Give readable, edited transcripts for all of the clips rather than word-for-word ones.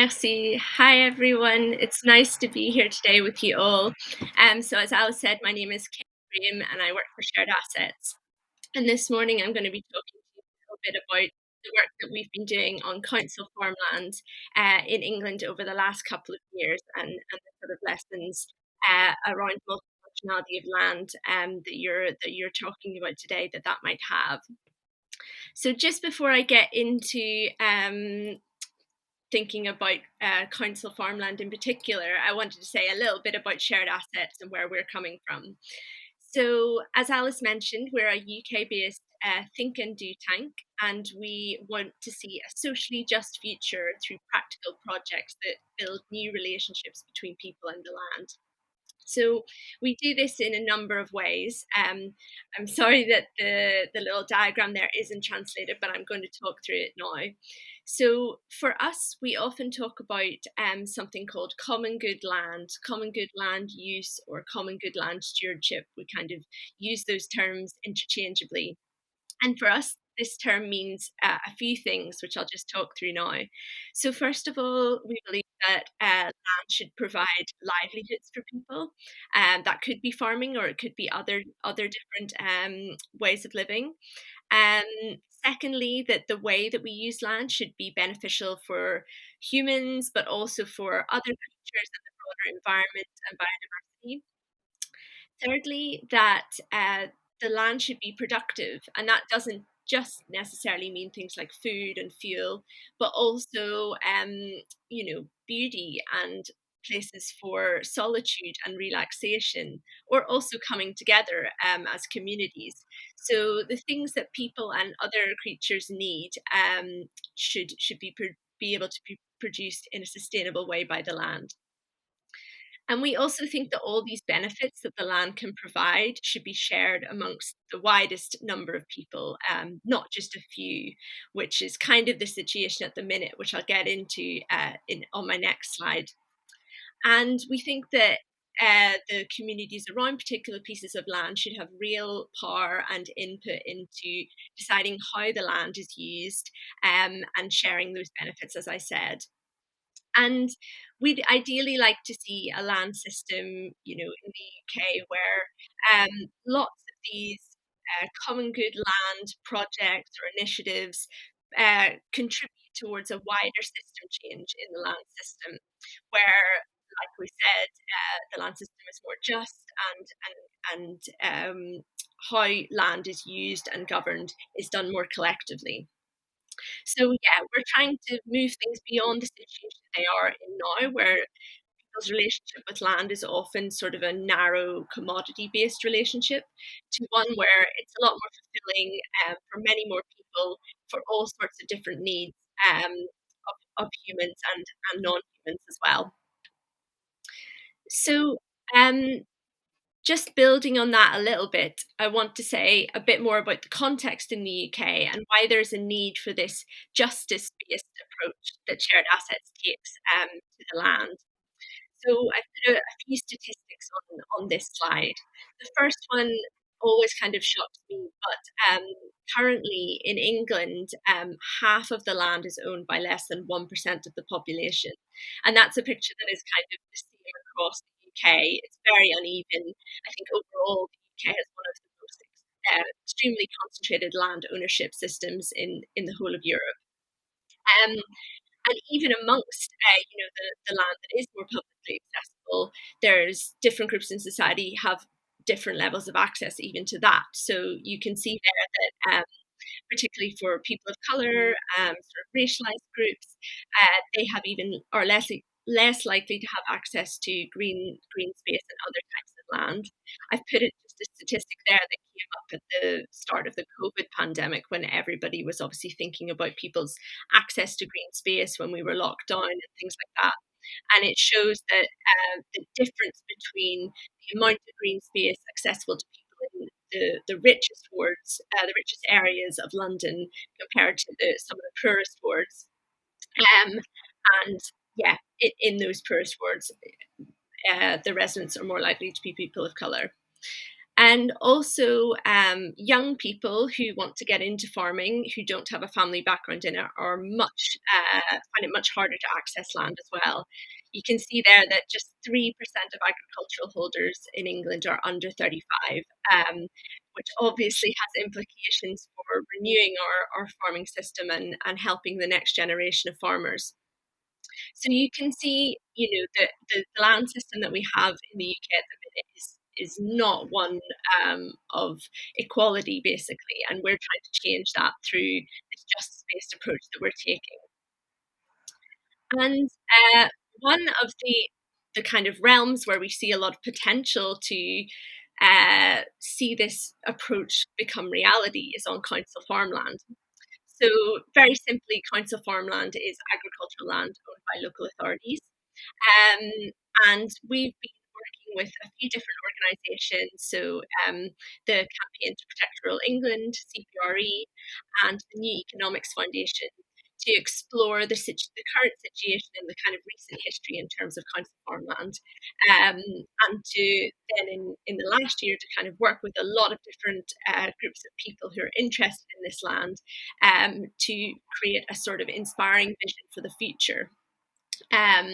Merci. Hi, everyone. It's nice to be here today with you all. So, as Alice said, my name is Kate Graham and I work for Shared Assets. And this morning, I'm going to be talking to you a little bit about the work that we've been doing on council farmland in England over the last couple of years and the sort of lessons around multifunctionality of land that you're talking about today that might have. So, just before I get into thinking about council farmland in particular, I wanted to say a little bit about shared assets and where we're coming from. So, as Alice mentioned, we're a UK based think and do tank, and we want to see a socially just future through practical projects that build new relationships between people and the land. So we do this in a number of ways. I'm sorry that the little diagram there isn't translated, but I'm going to talk through it now. So for us, we often talk about something called common good land use, or common good land stewardship. We kind of use those terms interchangeably. And for us, this term means a few things, which I'll just talk through now. So, first of all, we believe that land should provide livelihoods for people. That could be farming, or it could be other different ways of living. Secondly, that the way that we use land should be beneficial for humans, but also for other creatures and the broader environment and biodiversity. Thirdly, that the land should be productive, and that doesn't just necessarily mean things like food and fuel, but also, beauty and places for solitude and relaxation, or also coming together as communities. So the things that people and other creatures need should be able to be produced in a sustainable way by the land. And we also think that all these benefits that the land can provide should be shared amongst the widest number of people, not just a few, which is kind of the situation at the minute, which I'll get into on my next slide. And we think that the communities around particular pieces of land should have real power and input into deciding how the land is used, and sharing those benefits, as I said. And we'd ideally like to see a land system, in the UK where lots of these common good land projects or initiatives contribute towards a wider system change in the land system, where, like we said, the land system is more just, and how land is used and governed is done more collectively. So yeah, we're trying to move things beyond the situation they are in now, where people's relationship with land is often sort of a narrow commodity-based relationship, to one where it's a lot more fulfilling for many more people for all sorts of different needs um, of humans and non-humans as well. So just building on that a little bit, I want to say a bit more about the context in the UK and why there's a need for this justice-based approach that shared assets takes to the land. So I've put a few statistics on this slide. The first one always kind of shocks me, but currently in England, half of the land is owned by less than 1% of the population. And that's a picture that is kind of the same across the UK. It's very uneven. I think overall, the UK has one of the most extremely concentrated land ownership systems in the whole of Europe. Um, and even amongst the land that is more publicly accessible, there's different groups in society have different levels of access even to that. So you can see there that particularly for people of color, sort of racialized groups, they have even or less likely to have access to green space and other types of land. I've put it just a statistic there that came up at the start of the COVID pandemic, when everybody was obviously thinking about people's access to green space when we were locked down and things like that. And it shows that the difference between the amount of green space accessible to people in the richest wards, the richest areas of London, compared to some of the poorest wards. And yeah, in those poorest wards, the residents are more likely to be people of colour. And also, young people who want to get into farming, who don't have a family background in it, are find it much harder to access land as well. You can see there that just 3% of agricultural holders in England are under 35, which obviously has implications for renewing our farming system and helping the next generation of farmers. So you can see, the land system that we have in the UK at the minute is not one of equality, basically, and we're trying to change that through this justice-based approach that we're taking. And one of the kind of realms where we see a lot of potential to see this approach become reality is on council farmland. So very simply, council farmland is agricultural land owned by local authorities. Um, and we've been working with a few different organisations, so the Campaign to Protect Rural England, CPRE, and the New Economics Foundation, to explore the current situation and the kind of recent history in terms of council farmland, and to then in the last year to kind of work with a lot of different groups of people who are interested in this land, to create a sort of inspiring vision for the future, um,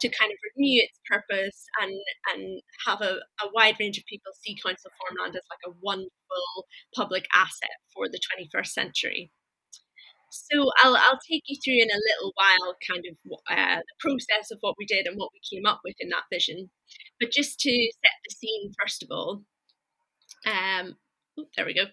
to kind of renew its purpose and have a wide range of people see council farmland as like a wonderful public asset for the 21st century. So I'll take you through in a little while kind of the process of what we did and what we came up with in that vision. But just to set the scene, first of all, there we go.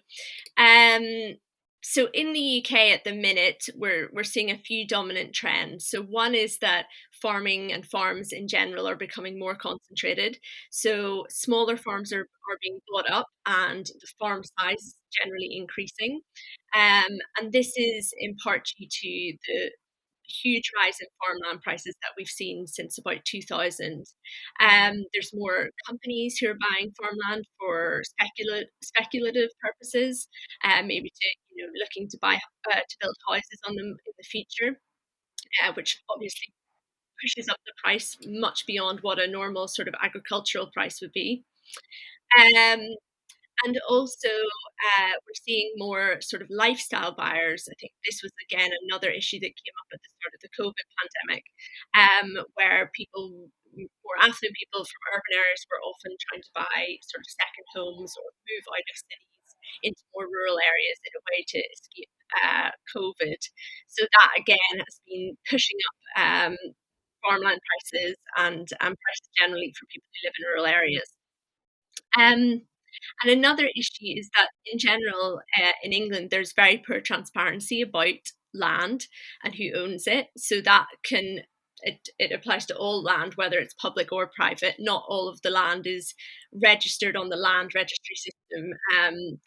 So in the UK at the minute, we're seeing a few dominant trends. So one is that farming and farms in general are becoming more concentrated. So smaller farms are being bought up and the farm size is generally increasing. And this is in part due to the huge rise in farmland prices that we've seen since about 2000. There's more companies who are buying farmland for speculative purposes, maybe to looking to buy to build houses on them in the future, which obviously pushes up the price much beyond what a normal sort of agricultural price would be. Um, and also, we're seeing more sort of lifestyle buyers. I think this was again another issue that came up at the start of the COVID pandemic, where more affluent people from urban areas were often trying to buy sort of second homes or move out of cities into more rural areas in a way to escape COVID. So that again has been pushing up farmland prices and prices generally for people who live in rural areas. Um, and another issue is that, in general, in England, there's very poor transparency about land and who owns it. So it applies to all land, whether it's public or private. Not all of the land is registered on the land registry system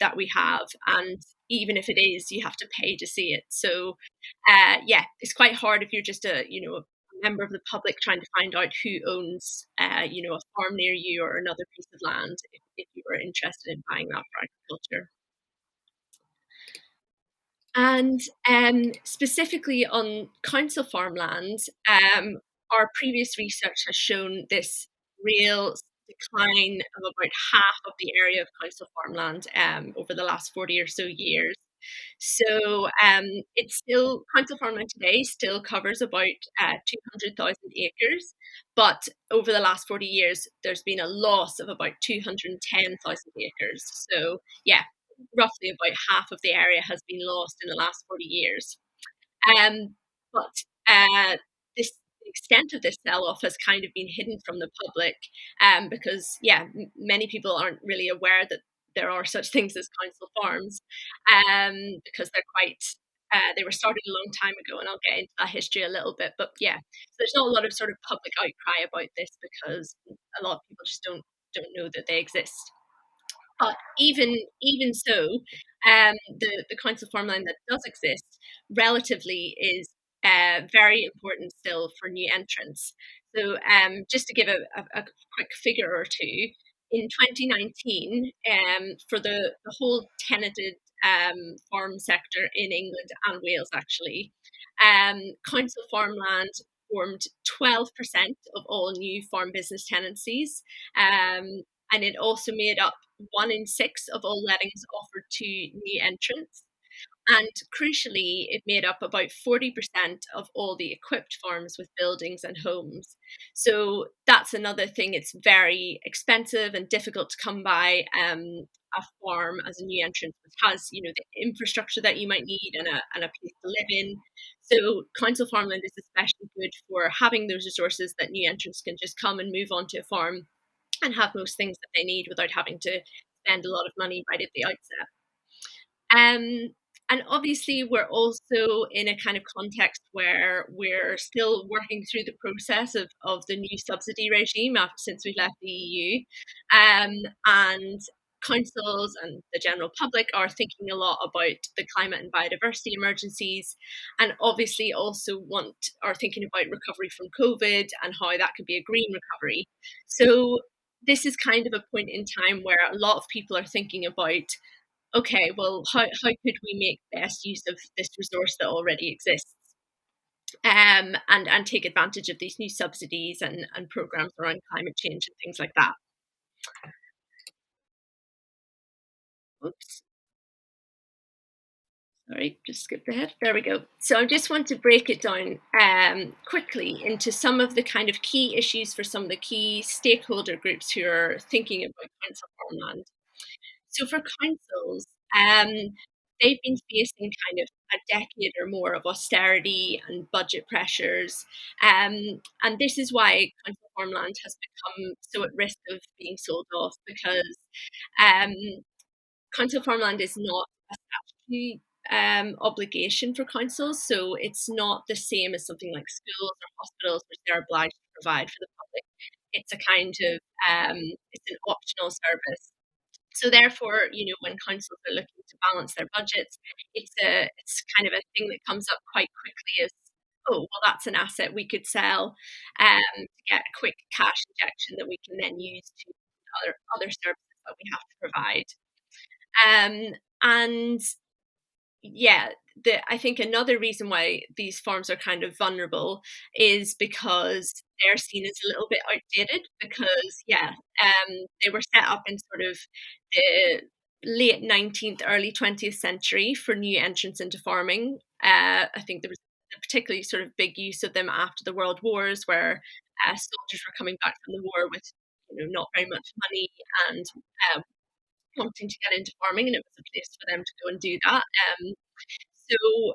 that we have, and even if it is, you have to pay to see it. So, yeah, it's quite hard if you're just a member of the public trying to find out who owns a farm near you or another piece of land if you were interested in buying that for agriculture. And specifically on council farmland, our previous research has shown this real decline of about half of the area of council farmland over the last 40 or so years. So it's still council farmland today still covers about 200,000 acres, but over the last 40 years, there's been a loss of about 210,000 acres. So yeah, roughly about half of the area has been lost in the last 40 years. But this the extent of this sell-off has kind of been hidden from the public, because yeah, many people aren't really aware that there are such things as council farms, because they were started a long time ago, and I'll get into that history a little bit. But yeah, so there's not a lot of sort of public outcry about this because a lot of people just don't know that they exist. But even so, the council farmland that does exist relatively is very important still for new entrants. So just to give a quick figure or two, in 2019, for the whole tenanted farm sector in England and Wales, actually, council farmland formed 12% of all new farm business tenancies, and it also made up 1 in 6 of all lettings offered to new entrants. And crucially, it made up about 40% of all the equipped farms with buildings and homes. So that's another thing. It's very expensive and difficult to come by a farm as a new entrant, which has, the infrastructure that you might need and a place to live in. So council farmland is especially good for having those resources that new entrants can just come and move onto a farm and have most things that they need without having to spend a lot of money right at the outset. Um, and obviously, we're also in a kind of context where we're still working through the process of the new subsidy regime after, since we left the EU. And councils and the general public are thinking a lot about the climate and biodiversity emergencies, and obviously also are thinking about recovery from COVID and how that could be a green recovery. So this is kind of a point in time where a lot of people are thinking about, okay, well, how could we make best use of this resource that already exists, and take advantage of these new subsidies and programs around climate change and things like that. Oops, sorry, just skipped ahead. There we go. So I just want to break it down quickly into some of the kind of key issues for some of the key stakeholder groups who are thinking about council farmland. So for councils, um, they've been facing kind of a decade or more of austerity and budget pressures. And this is why council farmland has become so at risk of being sold off, because um, council farmland is not a statutory obligation for councils. So it's not the same as something like schools or hospitals, which they're obliged to provide for the public. It's a kind of it's an optional service. So therefore, when councils are looking to balance their budgets, it's kind of a thing that comes up quite quickly as, oh, well, that's an asset we could sell to get a quick cash injection that we can then use to other services that we have to provide. And yeah, I think another reason why these farms are kind of vulnerable is because they're seen as a little bit outdated, because they were set up in sort of the late 19th, early 20th century for new entrants into farming. I think there was a particularly sort of big use of them after the World Wars, where soldiers were coming back from the war with not very much money and wanting to get into farming, and it was a place for them to go and do that. So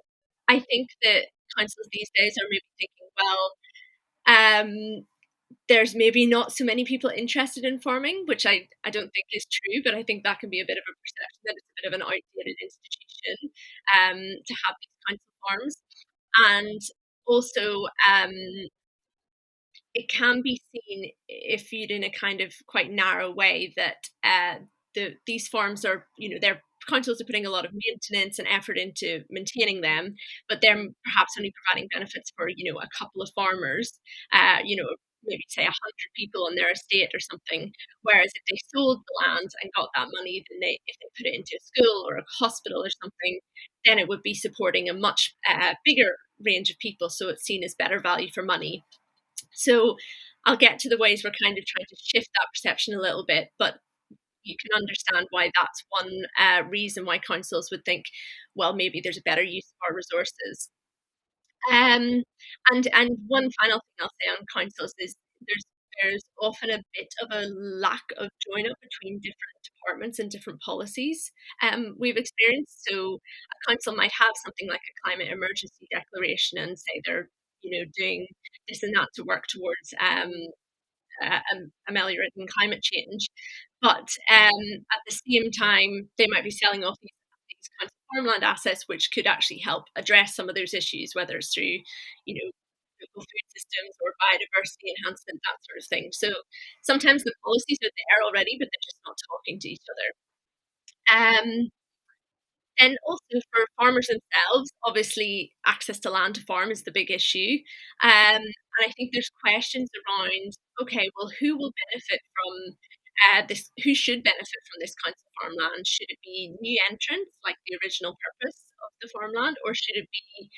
I think that councils these days are maybe thinking, well, um, there's maybe not so many people interested in farming, which I don't think is true, but I think that can be a bit of a perception that it's a bit of an outdated institution to have these council farms. And also, it can be seen, if viewed in a kind of quite narrow way, that these farms are, their councils are putting a lot of maintenance and effort into maintaining them, but they're perhaps only providing benefits for a couple of farmers, maybe say 100 people on their estate or something. Whereas if they sold the land and got that money, then if they put it into a school or a hospital or something, then it would be supporting a much bigger range of people. So it's seen as better value for money. So I'll get to the ways we're kind of trying to shift that perception a little bit, but you can understand why that's one reason why councils would think, well, maybe there's a better use of our resources. Um, and one final thing I'll say on councils is there's often a bit of a lack of join up between different departments and different policies we've experienced. So a council might have something like a climate emergency declaration and say they're doing this and that to work towards ameliorating climate change. But at the same time, they might be selling off these kinds of farmland assets, which could actually help address some of those issues, whether it's through, local food systems or biodiversity enhancement, that sort of thing. So sometimes the policies are there already, but they're just not talking to each other. Then also for farmers themselves, obviously access to land to farm is the big issue. And I think there's questions around, okay, well, who will benefit from this? Who should benefit from this kind of farmland? Should it be new entrants, like the original purpose of the farmland, or should it be,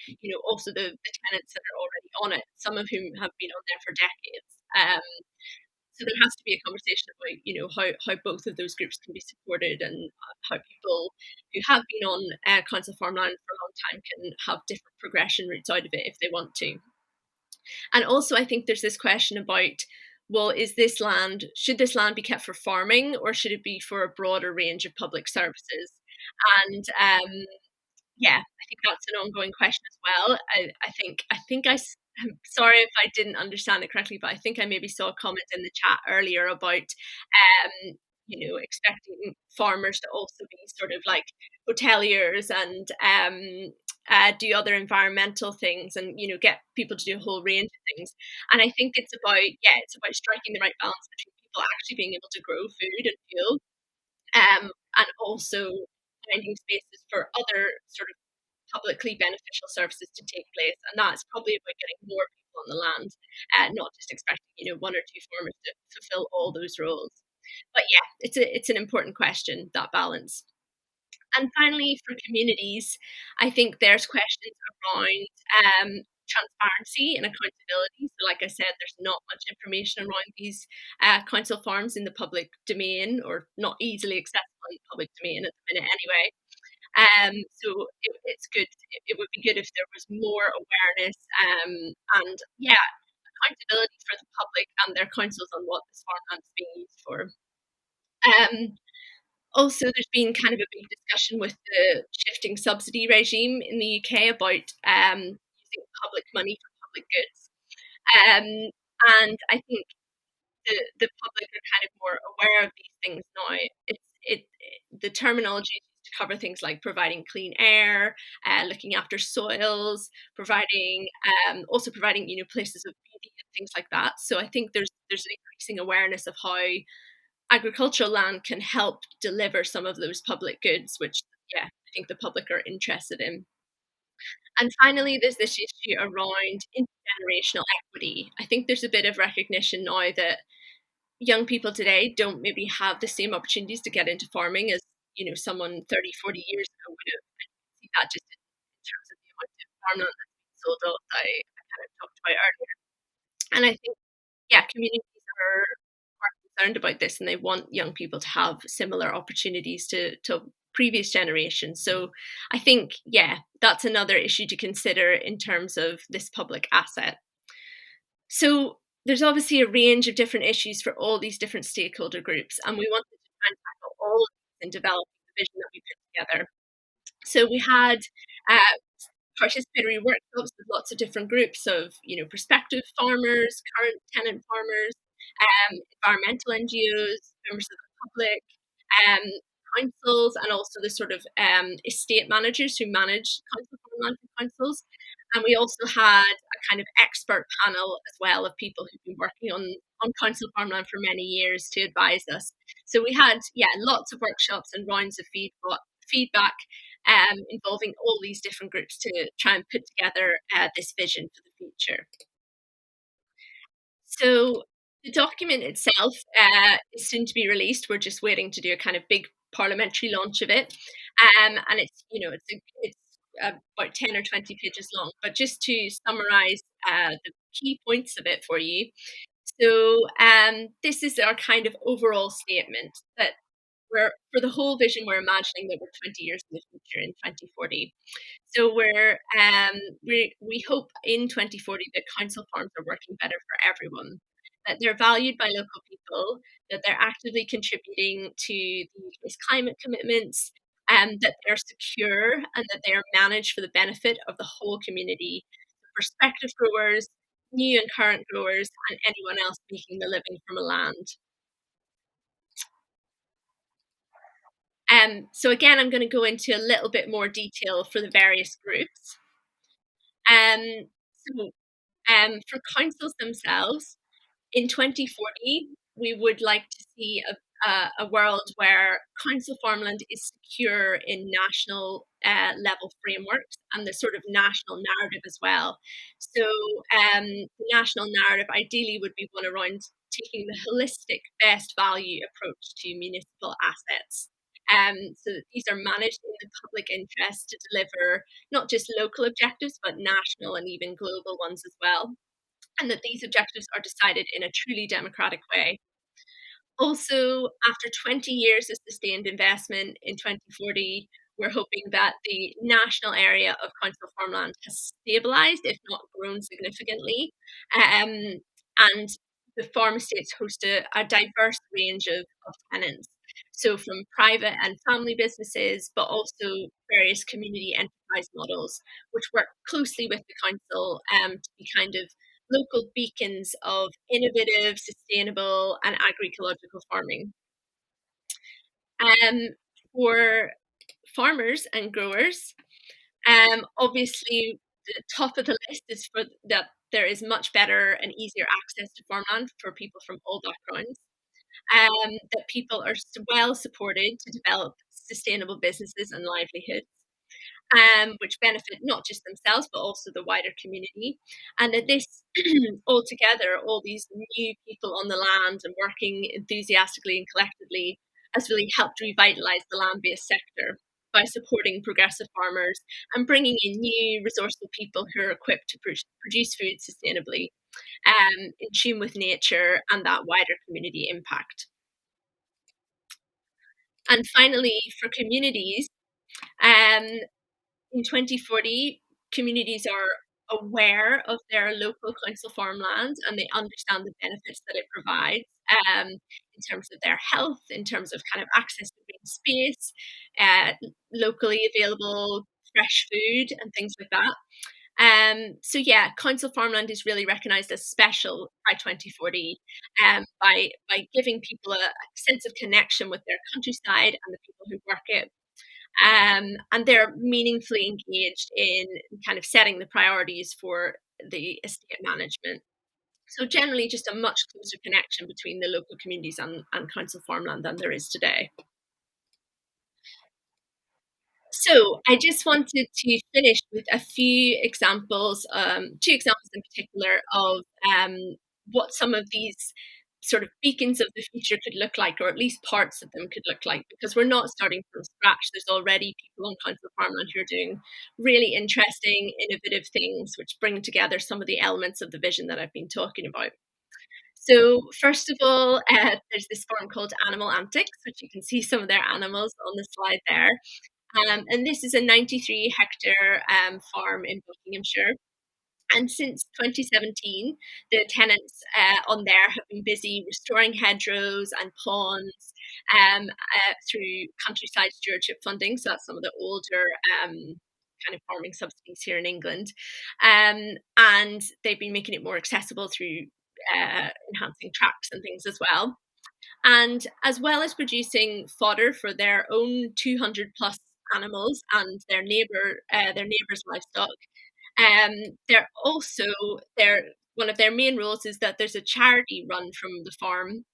also the tenants that are already on it, some of whom have been on there for decades? So there has to be a conversation about, how both of those groups can be supported, and how people who have been on council farmland for a long time can have different progression routes out of it if they want to. And also, I think there's this question about, well, should this land be kept for farming, or should it be for a broader range of public services? And yeah, I think that's an ongoing question as well. I'm sorry if I didn't understand it correctly, but I think I maybe saw a comment in the chat earlier about, expecting farmers to also be sort of like hoteliers, and do other environmental things, and get people to do a whole range of things. And I think it's about striking the right balance between people actually being able to grow food and fuel, and also finding spaces for other sort of publicly beneficial services to take place. And that's probably about getting more people on the land, not just expecting, one or two farmers to fulfill all those roles. But yeah, it's an important question, that balance. And finally, for communities, I think there's questions around transparency and accountability. So, like I said, there's not much information around these council farms in the public domain, or not easily accessible in the public domain at the minute, anyway. So it's good. It would be good if there was more awareness, and yeah, accountability for the public and their councils on what this farmland is being used for. Also, there's been kind of a big discussion with the shifting subsidy regime in the UK about using public money for public goods. Um, and I think the public are kind of more aware of these things now. The terminology is used to cover things like providing clean air, looking after soils, also providing places of beauty and things like that. So I think there's an increasing awareness of how agricultural land can help deliver some of those public goods, which, yeah, I think the public are interested in. And finally, there's this issue around intergenerational equity. I think there's a bit of recognition now that young people today don't maybe have the same opportunities to get into farming as, someone 30, 40 years ago would have. I see that just in terms of the amount of farmland that's being sold off that I kind of talked about earlier. And I think, yeah, communities are concerned about this, and they want young people to have similar opportunities to previous generations. So I think, yeah, that's another issue to consider in terms of this public asset. So there's obviously a range of different issues for all these different stakeholder groups, and we wanted to try and tackle all of these in developing the vision that we put together. So we had uh, participatory workshops with lots of different groups of, prospective farmers, current tenant farmers, environmental NGOs, members of the public, um, councils, and also the sort of estate managers who manage council farmland for councils. And we also had a kind of expert panel as well of people who've been working on council farmland for many years to advise us. So we had, yeah, lots of workshops and rounds of feedback, involving all these different groups to try and put together this vision for the future. So the document itself is soon to be released. We're just waiting to do a kind of big parliamentary launch of it, and it's about 10 or 20 pages long. But just to summarise the key points of it for you, so this is our kind of overall statement that for the whole vision, we're imagining that we're 20 years in the future in 2040. So we hope in 2040 that council farms are working better for everyone, that they're valued by local people, that they're actively contributing to these climate commitments, and that they're secure, and that they are managed for the benefit of the whole community, prospective growers, new and current growers, and anyone else making a living from a land. So again, I'm going to go into a little bit more detail for the various groups. So for councils themselves, in 2040, we would like to see a world where council farmland is secure in national level frameworks, and the sort of national narrative as well. So the national narrative ideally would be one around taking the holistic best value approach to municipal assets. So that these are managed in the public interest to deliver not just local objectives, but national and even global ones as well. and that these objectives are decided in a truly democratic way. Also, after 20 years of sustained investment in 2040, we're hoping that the national area of council farmland has stabilised, if not grown significantly. Um, and the farm estates host a diverse range of tenants. So, from private and family businesses, but also various community enterprise models, which work closely with the council to be kind of local beacons of innovative, sustainable, and agroecological farming. Um, for farmers and growers, obviously, the top of the list is for that there is much better and easier access to farmland for people from all backgrounds. That people are well supported to develop sustainable businesses and livelihoods, which benefit not just themselves but also the wider community. And that this all together, all these new people on the land and working enthusiastically and collectively, has really helped revitalise the land based sector by supporting progressive farmers and bringing in new resourceful people who are equipped to produce food sustainably, in tune with nature and that wider community impact. And finally, for communities, um, in 2040, communities are aware of their local council farmland and they understand the benefits that it provides, in terms of their health, in terms of kind of access to green space, locally available fresh food, and things like that. So yeah, council farmland is really recognised as special by 2040, by giving people a sense of connection with their countryside and the people who work it, and they're meaningfully engaged in kind of setting the priorities for the estate management. So generally, just a much closer connection between the local communities and council farmland than there is today. So I just wanted to finish with a few examples, two examples in particular of what some of these sort of beacons of the future could look like, or at least parts of them could look like, because we're not starting from scratch. There's already people on council farmland who are doing really interesting, innovative things, which bring together some of the elements of the vision that I've been talking about. So, first of all, there's this farm called Animal Antics, which you can see some of their animals on the slide there. And this is a 93-hectare farm in Buckinghamshire. And since 2017, the tenants on there have been busy restoring hedgerows and ponds, through countryside stewardship funding. So that's some of the older kind of farming subsidies here in England. And they've been making it more accessible through enhancing tracks and things as well. And as well as producing fodder for their own 200 plus animals and their neighbors' livestock, they're also their one of their main rules is that there's a charity run from the farm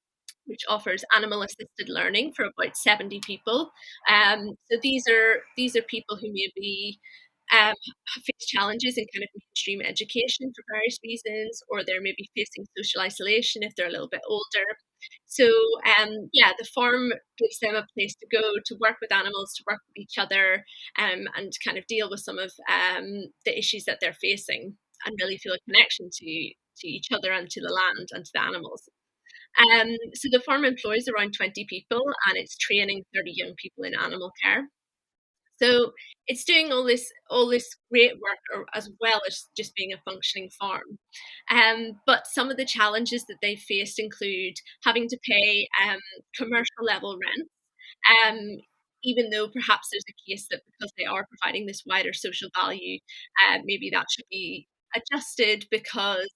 which offers animal assisted learning for about 70 people. So these are people who maybe have faced challenges in kind of mainstream education for various reasons, or they're maybe facing social isolation if they're a little bit older. So yeah, the farm gives them a place to go to work with animals, to work with each other, and kind of deal with some of the issues that they're facing, and really feel a connection to each other and to the land and to the animals. So the farm employs around 20 people and it's training 30 young people in animal care. So it's doing all this great work, as well as just being a functioning farm. But some of the challenges that they've faced include having to pay commercial level rent, um, even though perhaps there's a case that because they are providing this wider social value, maybe that should be adjusted because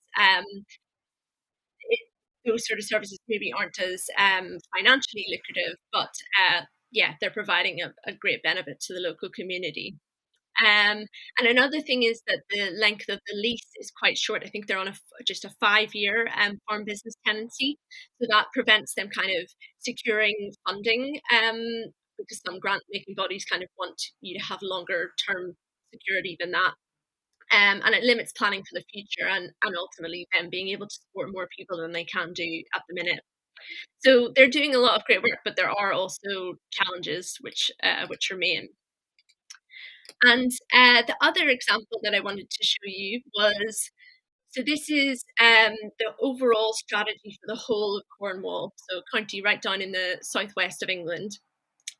it, those sort of services maybe aren't as financially lucrative, but yeah, they're providing a great benefit to the local community. And another thing is that the length of the lease is quite short. I think they're on just a 5-year farm business tenancy, so that prevents them kind of securing funding, because some grant making bodies kind of want you to have longer term security than that. And it limits planning for the future and ultimately them being able to support more people than they can do at the minute. So they're doing a lot of great work, but there are also challenges which remain. And the other example that I wanted to show you was So this is the overall strategy for the whole of Cornwall, so county right down in the southwest of England.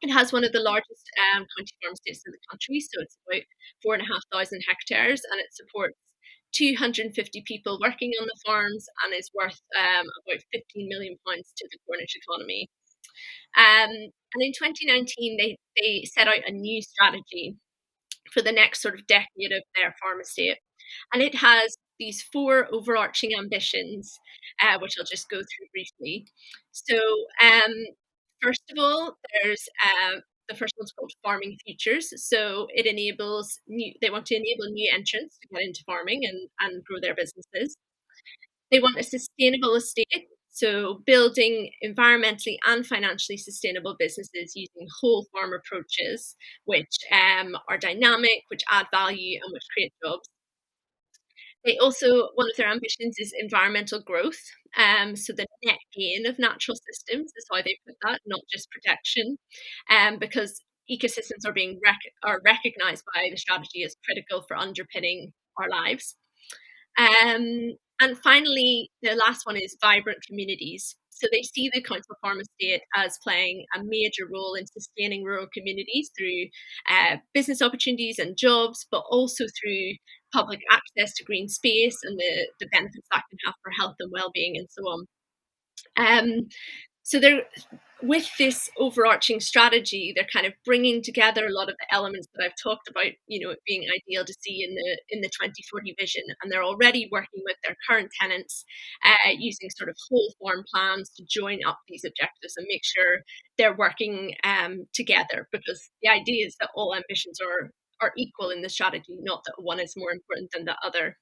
It has one of the largest county farm estates in the country, so it's about 4,500 hectares, and it supports 250 people working on the farms and is worth about £15 million to the Cornish economy. And in 2019, they set out a new strategy for the next sort of decade of their farm estate. And it has these four overarching ambitions, which I'll just go through briefly. So, first of all, there's the first one's called Farming Futures. So it enables they want to enable new entrants to get into farming and grow their businesses. They want a sustainable estate, so building environmentally and financially sustainable businesses using whole farm approaches, which are dynamic, which add value, and which create jobs. They also, one of their ambitions is environmental growth. So the net gain of natural systems is how they put that, not just protection, because ecosystems are recognised by the strategy as critical for underpinning our lives. And finally, the last one is vibrant communities. So they see the council farm estate as playing a major role in sustaining rural communities through business opportunities and jobs, but also through public access to green space and the benefits that can have for health and well-being and so on. Um, so they're with this overarching strategy, they're kind of bringing together a lot of the elements that I've talked about, it being ideal to see in the 2040 vision, and they're already working with their current tenants, using sort of whole farm plans to join up these objectives and make sure they're working together, because the idea is that all ambitions are equal in the strategy, not that one is more important than the other.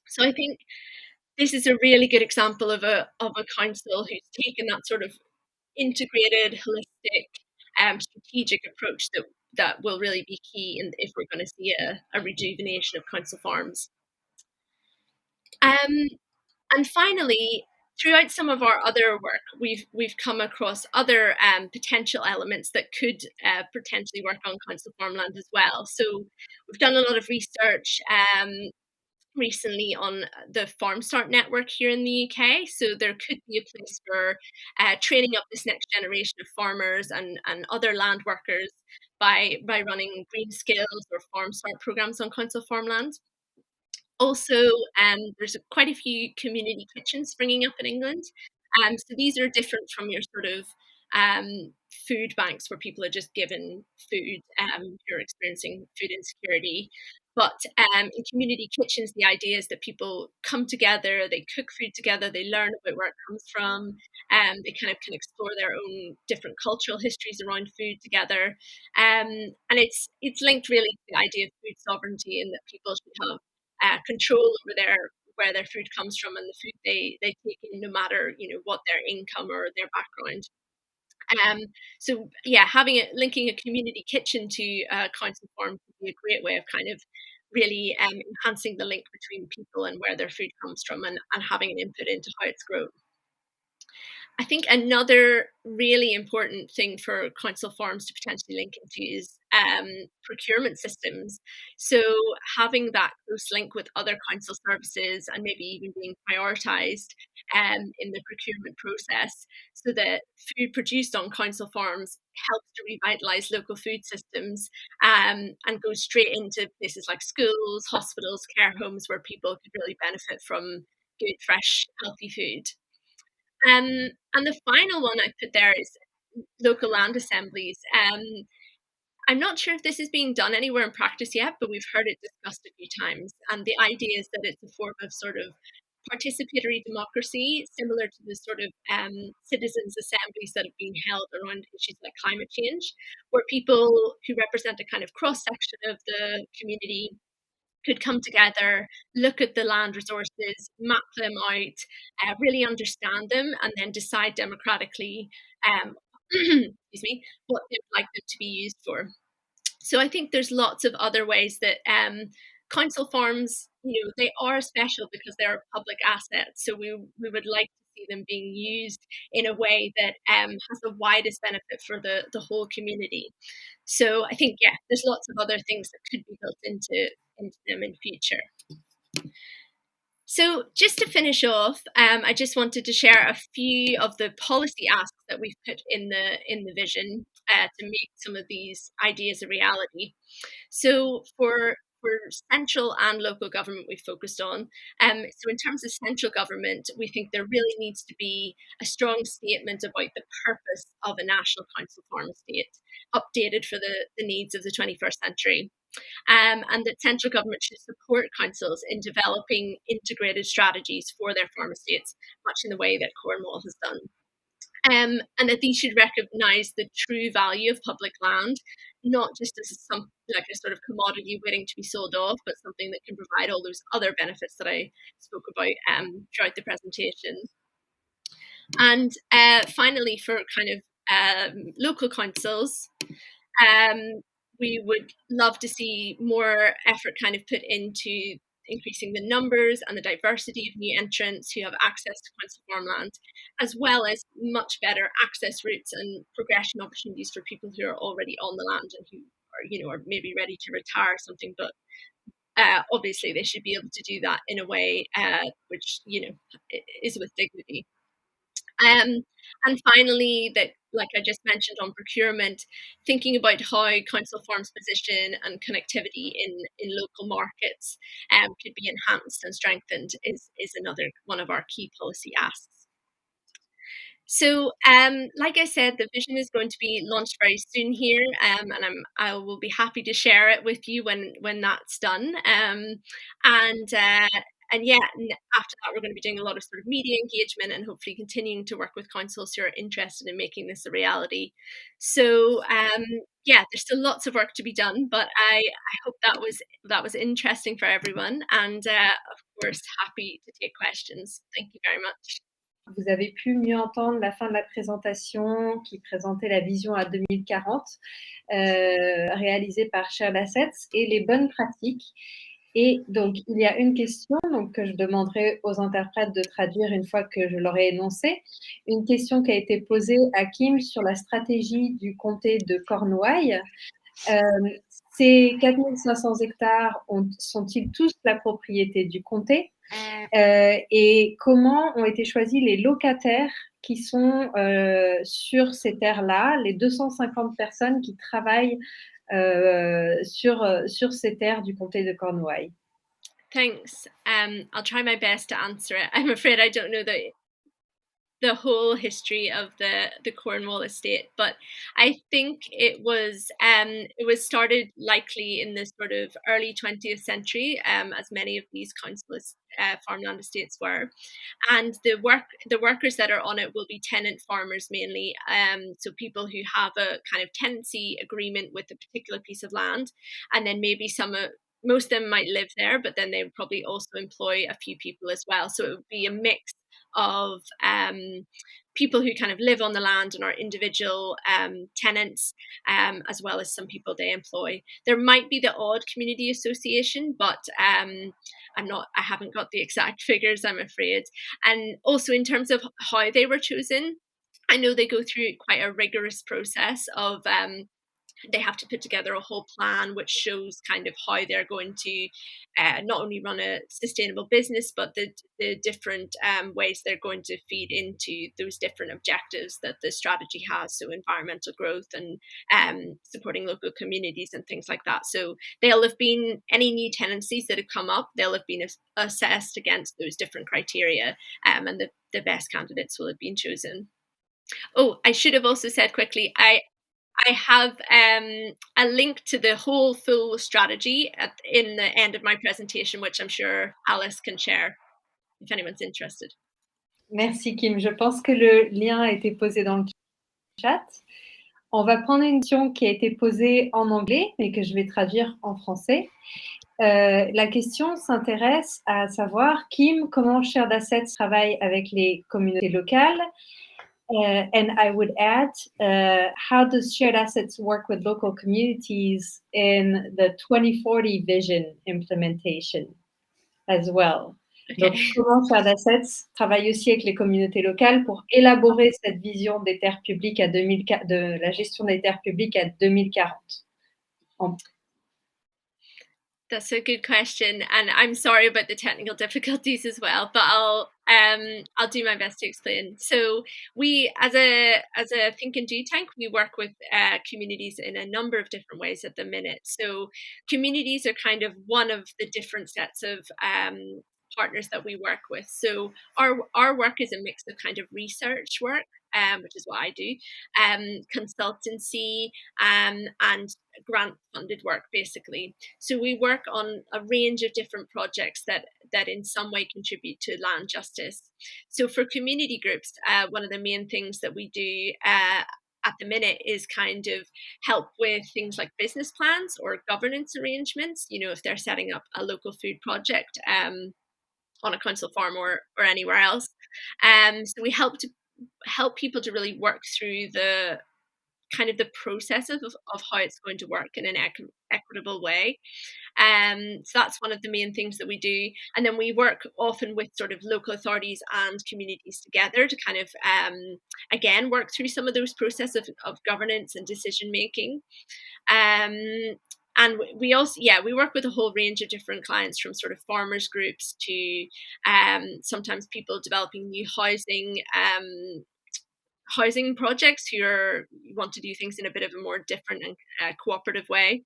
So I think this is a really good example of a council who's taken that sort of integrated, holistic, strategic approach that will really be key if we're going to see a rejuvenation of council farms. Um, and finally, throughout some of our other work, we've come across other potential elements that could potentially work on council farmland as well. So we've done a lot of research recently on the Farm Start network here in the UK. So there could be a place for training up this next generation of farmers and other land workers by running green skills or Farm Start programs on council farmland. Also, there's quite a few community kitchens springing up in England. So these are different from your sort of food banks where people are just given food, you're experiencing food insecurity. But in community kitchens, the idea is that people come together, they cook food together, they learn about where it comes from, they kind of can explore their own different cultural histories around food together. And it's linked really to the idea of food sovereignty, and that people should have control over where their food comes from and the food they take in, no matter what their income or their background. So yeah, linking a community kitchen to a council farm would be a great way of kind of really enhancing the link between people and where their food comes from, and having an input into how it's grown. I think another really important thing for council farms to potentially link into is procurement systems. So having that close link with other council services and maybe even being prioritised in the procurement process, so that food produced on council farms helps to revitalise local food systems, and goes straight into places like schools, hospitals, care homes, where people could really benefit from good, fresh, healthy food. And the final one I put there is local land assemblies. I'm not sure if this is being done anywhere in practice yet, but we've heard it discussed a few times. And the idea is that it's a form of sort of participatory democracy, similar to the sort of citizens' assemblies that have been held around issues like climate change, where people who represent a kind of cross section of the community could come together, look at the land resources, map them out, really understand them, and then decide democratically, excuse me, what they would like them to be used for. So I think there's lots of other ways that council farms, they are special because they're a public asset. So we would like to see them being used in a way that has the widest benefit for the whole community. So I think, yeah, there's lots of other things that could be built into them in future. So just to finish off, I just wanted to share a few of the policy asks that we've put in the vision to make some of these ideas a reality. So for central and local government, we focused on. So in terms of central government, we think there really needs to be a strong statement about the purpose of a national council form estate, updated for the needs of the 21st century. And that central government should support councils in developing integrated strategies for their farm estates, much in the way that Cornwall has done. And that these should recognise the true value of public land, not just as some like a sort of commodity waiting to be sold off, but something that can provide all those other benefits that I spoke about throughout the presentation. And finally, for kind of local councils, we would love to see more effort kind of put into increasing the numbers and the diversity of new entrants who have access to council farmland, as well as much better access routes and progression opportunities for people who are already on the land and who are maybe ready to retire or something. But obviously, they should be able to do that in a way which is with dignity. And finally, that, like I just mentioned on procurement, thinking about how council farms' position and connectivity in local markets could be enhanced and strengthened is another one of our key policy asks. So, like I said, the vision is going to be launched very soon here, and I will be happy to share it with you when that's done. And yeah, after that, we're going to be doing a lot of sort of media engagement and hopefully continuing to work with councils who are interested in making this a reality. So, yeah, there's still lots of work to be done, but I hope that was interesting for everyone, and of course, happy to take questions. Thank you very much. Vous avez pu mieux entendre la fin de la présentation qui présentait la vision à 2040 réalisée par Shared Assets et les bonnes pratiques. Et donc, il y a une question que je demanderai aux interprètes de traduire une fois que je l'aurai énoncée. Une question qui a été posée à Kim sur la stratégie du comté de Cornouailles. Ces 4500 hectares sont-ils tous la propriété du comté? Et comment ont été choisis les locataires qui sont sur ces terres-là, les 250 personnes qui travaillent sur ces terres du comté de Cornouailles? Thanks. I'll try my best to answer it. I'm afraid I don't know the whole history of the Cornwall estate, but I think it was started likely in the sort of early 20th century, as many of these council farmland estates were, and the workers that are on it will be tenant farmers mainly, so people who have a kind of tenancy agreement with a particular piece of land, and then maybe most of them might live there, but then they would probably also employ a few people as well. So it would be a mix of people who kind of live on the land and are individual tenants, as well as some people they employ. There might be the odd community association, but I haven't got the exact figures, I'm afraid. And also in terms of how they were chosen, I know they go through quite a rigorous process of they have to put together a whole plan which shows kind of how they're going to not only run a sustainable business, but the different ways they're going to feed into those different objectives that the strategy has. So environmental growth and supporting local communities and things like that. So they'll have been, any new tenancies that have come up, they'll have been assessed against those different criteria, and the best candidates will have been chosen. Oh, I should have also said quickly, I have a link to the whole full strategy in the end of my presentation, which I'm sure Alice can share if anyone's interested. Merci Kim. Je pense que le lien a été posé dans le chat. On va prendre une question qui a été posée en anglais, mais que je vais traduire en français. La question s'intéresse à savoir, Kim, comment Shared Assets travaille avec les communautés locales? And I would add, how does Shared Assets work with local communities in the 2040 vision implementation as well? Okay. Donc, comment Shared Assets travaille aussi avec les communautés locales pour élaborer cette vision des terres publiques de la gestion des terres publiques à 2040? That's a good question, and I'm sorry about the technical difficulties as well, but I'll do my best to explain. So we, as a think and do tank, we work with communities in a number of different ways at the minute. So communities are kind of one of the different sets of partners that we work with. So our work is a mix of kind of research work, which is what I do, consultancy, and grant funded work, basically. So we work on a range of different projects that in some way contribute to land justice. So for community groups, one of the main things that we do at the minute is kind of help with things like business plans or governance arrangements. You know, if they're setting up a local food project on a council farm or anywhere else. So we help people to really work through the kind of the processes of how it's going to work in an equitable way. So that's one of the main things that we do. And then we work often with sort of local authorities and communities together to kind of, again, work through some of those processes of governance and decision making. And we also, yeah, we work with a whole range of different clients, from sort of farmers groups to sometimes people developing new housing projects who want to do things in a bit of a more different and cooperative way.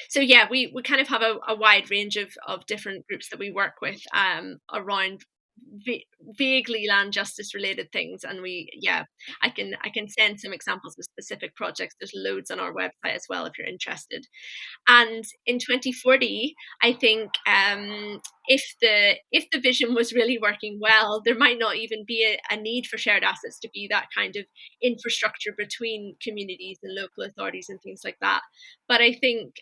So yeah, we kind of have a wide range of different groups that we work with around vaguely land justice related things, and I can send some examples of specific projects. There's loads on our website as well if you're interested. And in 2040, I think if the vision was really working well, there might not even be a need for shared assets to be that kind of infrastructure between communities and local authorities and things like that. But I think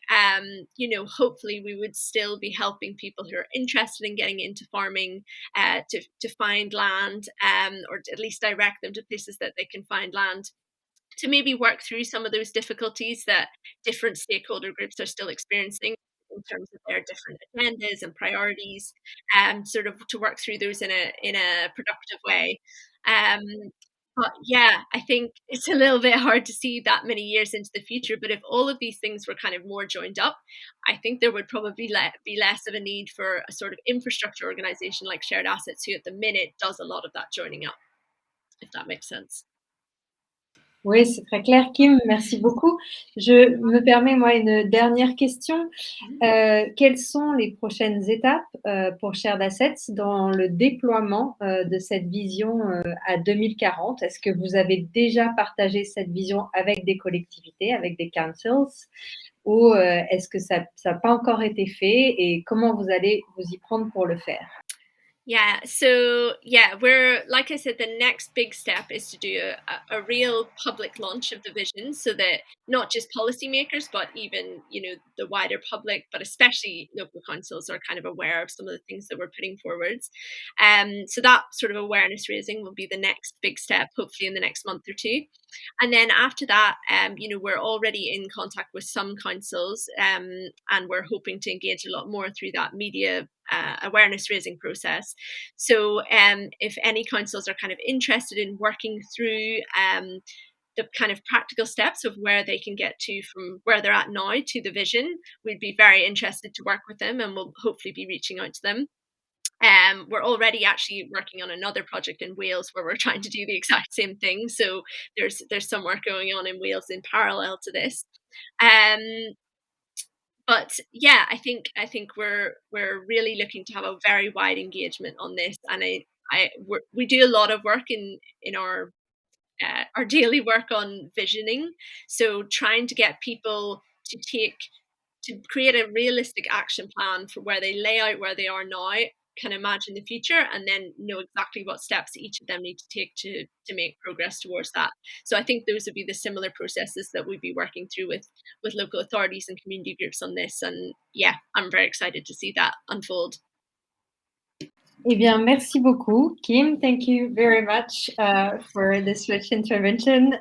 hopefully we would still be helping people who are interested in getting into farming to find land, or at least direct them to places that they can find land, to maybe work through some of those difficulties that different stakeholder groups are still experiencing in terms of their different agendas and priorities, sort of to work through those in a productive way. Um, but yeah, I think it's a little bit hard to see that many years into the future. But if all of these things were kind of more joined up, I think there would probably be less of a need for a sort of infrastructure organization like Shared Assets, who at the minute does a lot of that joining up, if that makes sense. Oui, c'est très clair, Kim, merci beaucoup. Je me permets, moi, une dernière question. Quelles sont les prochaines étapes pour Shared Assets dans le déploiement de cette vision à 2040? Est-ce que vous avez déjà partagé cette vision avec des collectivités, avec des councils, ou est-ce que ça n'a pas encore été fait, et comment vous allez vous y prendre pour le faire? Yeah, so yeah, we're, like I said, the next big step is to do a real public launch of the vision, so that not just policymakers, but even the wider public, but especially local councils, are kind of aware of some of the things that we're putting forwards. So that sort of awareness raising will be the next big step, hopefully in the next month or two. And then after that, we're already in contact with some councils, and we're hoping to engage a lot more through that media awareness raising process. So if any councils are kind of interested in working through the kind of practical steps of where they can get to from where they're at now to the vision, we'd be very interested to work with them, and we'll hopefully be reaching out to them. We're already actually working on another project in Wales where we're trying to do the exact same thing. So there's some work going on in Wales in parallel to this. Um, but yeah, I think we're really looking to have a very wide engagement on this, and we do a lot of work in our daily work on visioning. So trying to get people to create a realistic action plan for where they lay out where they are now, can imagine the future, and then know exactly what steps each of them need to take to make progress towards that. So I think those would be the similar processes that we'd be working through with local authorities and community groups on this. And yeah, I'm very excited to see that unfold. Eh bien, merci beaucoup, Kim. Thank you very much for this rich intervention.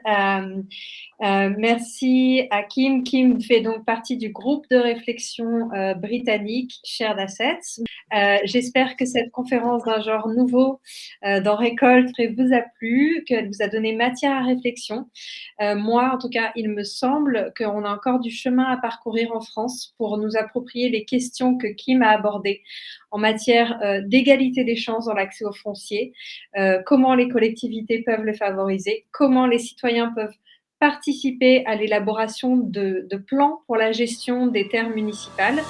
Merci à Kim. Kim fait donc partie du groupe de réflexion britannique Shared Assets. J'espère que cette conférence d'un genre nouveau dans Récolte vous a plu, qu'elle vous a donné matière à réflexion. Moi, en tout cas, il me semble qu'on a encore du chemin à parcourir en France pour nous approprier les questions que Kim a abordées en matière d'égalité des chances dans l'accès aux fonciers, comment les collectivités peuvent le favoriser, comment les citoyens peuvent participer à l'élaboration de plans pour la gestion des terres municipales